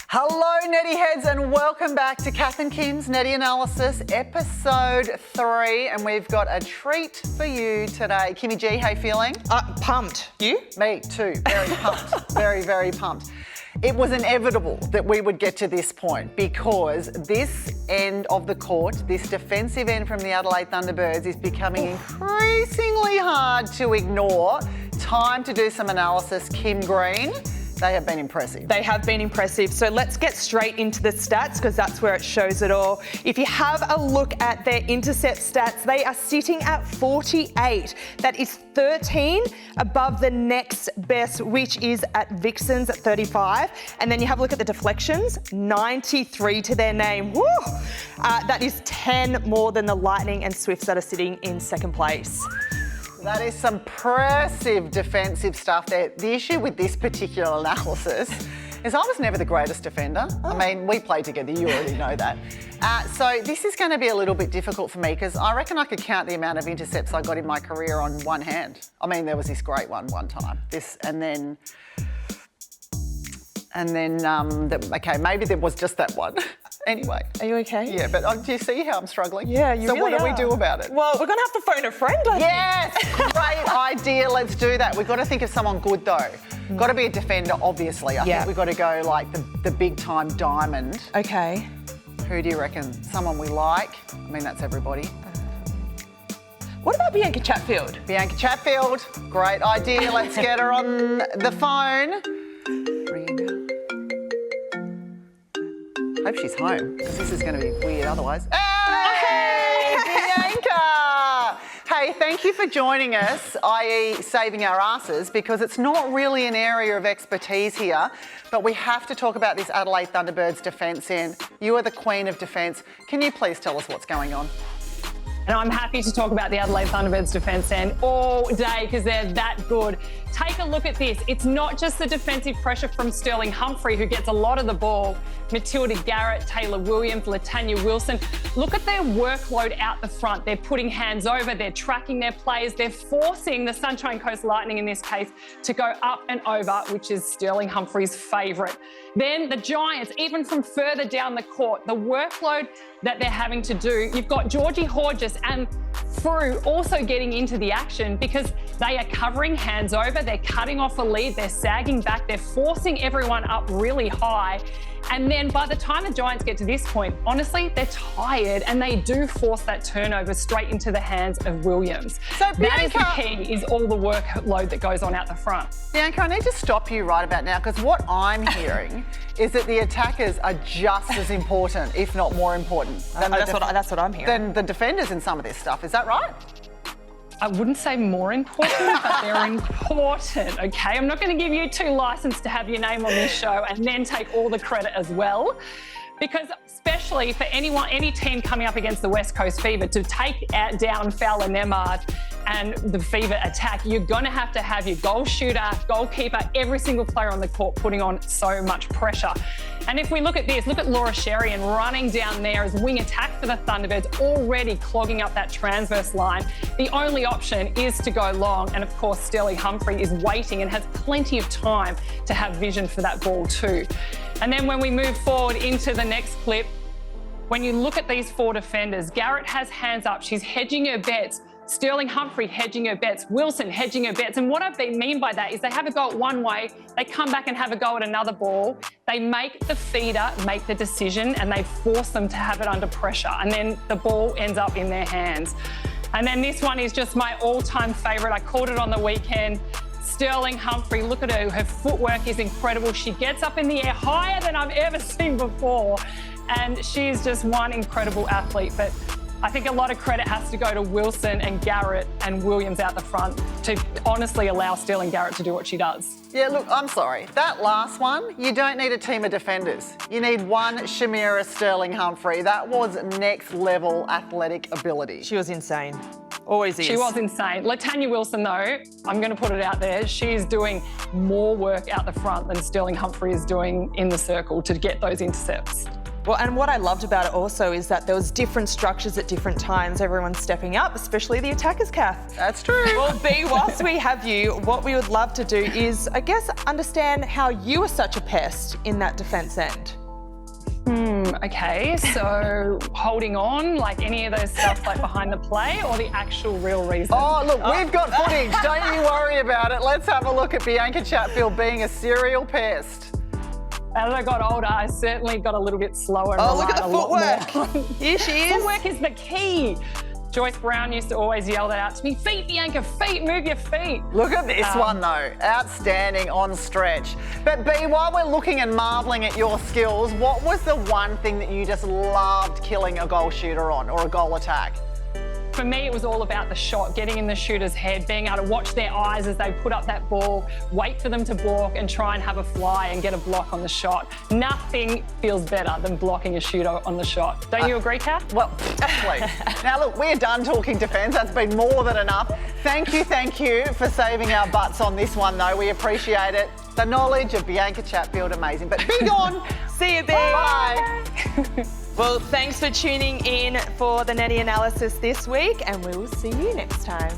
Hello, Netty Heads, and welcome back to Cath and Kim's Netty Analysis, episode 3, and we've got a treat for you today. Kimmy G, how you feeling? Pumped. You? Me too, very pumped, very, very pumped. It was inevitable that we would get to this point because this end of the court, this defensive end from the Adelaide Thunderbirds is becoming increasingly hard to ignore. Time to do some analysis. Kim Green. They have been impressive. They have been impressive. So let's get straight into the stats because that's where it shows it all. If you have a look at their intercept stats, they are sitting at 48. That is 13 above the next best, which is at Vixens at 35. And then you have a look at the deflections, 93 to their name. Woo! That is 10 more than the Lightning and Swifts that are sitting in second place. That is some impressive defensive stuff there. The issue with this particular analysis is I was never the greatest defender. I mean, we played together, you already know that. So this is going to be a little bit difficult for me because I reckon I could count the amount of intercepts I got in my career on one hand. I mean, there was this great one time. Okay, maybe there was just that one. Anyway. Are you okay? Yeah, but do you see how I'm struggling? Yeah, you really So what do are. we do about it? Well, we're going to have to phone a friend, I think. Yes, great idea. Let's do that. We've got to think of someone good though. Got to be a defender, obviously. I think we've got to go like the big time diamond. Okay. Who do you reckon? Someone we like? I mean, that's everybody. What about Bianca Chatfield? Bianca Chatfield, great idea. Let's get her on the phone. Hope she's home, because this is going to be weird otherwise. Hey, Bianca! Hey, thank you for joining us, i.e. saving our asses, because it's not really an area of expertise here, but we have to talk about this Adelaide Thunderbirds defence end. You are the queen of defence. Can you please tell us what's going on? And I'm happy to talk about the Adelaide Thunderbirds defence end all day because they're that good. Take a look at this. It's not just the defensive pressure from Sterling Humphrey, who gets a lot of the ball. Matilda Garrett, Taylor Williams, Latanya Wilson. Look at their workload out the front. They're putting hands over, they're tracking their players, they're forcing the Sunshine Coast Lightning in this case to go up and over, which is Sterling Humphrey's favourite. Then the Giants, even from further down the court, the workload that they're having to do. You've got Georgie Horgis and Frew also getting into the action because they are covering hands over, they're cutting off a lead, they're sagging back, they're forcing everyone up really high. And then by the time the Giants get to this point, honestly, they're tired and they do force that turnover straight into the hands of Williams. So Bianca, that is the key, is all the workload that goes on out the front. Bianca, I need to stop you right about now because what I'm hearing is that the attackers are just as important, if not more important, than That's what I'm hearing. than the defenders in some of this stuff. Is that right? I wouldn't say more important, but they're important, okay? I'm not going to give you two license to have your name on this show and then take all the credit as well. Because especially for any team coming up against the West Coast Fever, to take down Fowler Nemard and the Fever attack, you're going to have your goal shooter, goalkeeper, every single player on the court putting on so much pressure. And if we look at this, look at Laura Sherian running down there as wing attack for the Thunderbirds, already clogging up that transverse line. The only option is to go long. And of course, Sterling Humphrey is waiting and has plenty of time to have vision for that ball too. And then when we move forward into the next clip, when you look at these four defenders, Garrett has hands up. She's hedging her bets. Sterling Humphrey hedging her bets. Wilson hedging her bets. And what I mean by that is they have a go at one way, they come back and have a go at another ball. They make the feeder make the decision and they force them to have it under pressure. And then the ball ends up in their hands. And then this one is just my all-time favourite. I called it on the weekend. Sterling Humphrey, look at her. Her footwork is incredible. She gets up in the air higher than I've ever seen before. And she's just one incredible athlete. But I think a lot of credit has to go to Wilson and Garrett and Williams out the front to honestly allow Sterling Garrett to do what she does. Yeah, look, I'm sorry. That last one, you don't need a team of defenders. You need one Shamira Sterling Humphrey. That was next level athletic ability. She was insane. Always is. She was insane. Latanya Wilson, though, I'm going to put it out there, she's doing more work out the front than Sterling Humphrey is doing in the circle to get those intercepts. Well, and what I loved about it also is that there was different structures at different times, everyone stepping up, especially the attackers, Cath. That's true. Well, B, whilst we have you, what we would love to do is, I guess, understand how you were such a pest in that defence end. Okay, so holding on, like any of those stuff like behind the play, or the actual real reason? Oh, look, we've got footage. Don't you worry about it. Let's have a look at Bianca Chatfield being a serial pest. As I got older, I certainly got a little bit slower. And Oh, look at relied the a lot footwork. more. Here she is. Footwork is the key. Joyce Brown used to always yell that out to me. Feet, Bianca, feet, move your feet. Look at this one though, outstanding on stretch. But B, while we're looking and marvelling at your skills, what was the one thing that you just loved killing a goal shooter on or a goal attack? For me, it was all about the shot, getting in the shooter's head, being able to watch their eyes as they put up that ball, wait for them to balk and try and have a fly and get a block on the shot. Nothing feels better than blocking a shooter on the shot. Don't you agree, Cath? Well, please. Now look, we're done talking defence. That's been more than enough. Thank you for saving our butts on this one though. We appreciate it. The knowledge of Bianca Chatfield, amazing. But be gone. See you, B. Bye. Well, thanks for tuning in for the Netty Analysis this week, and we will see you next time.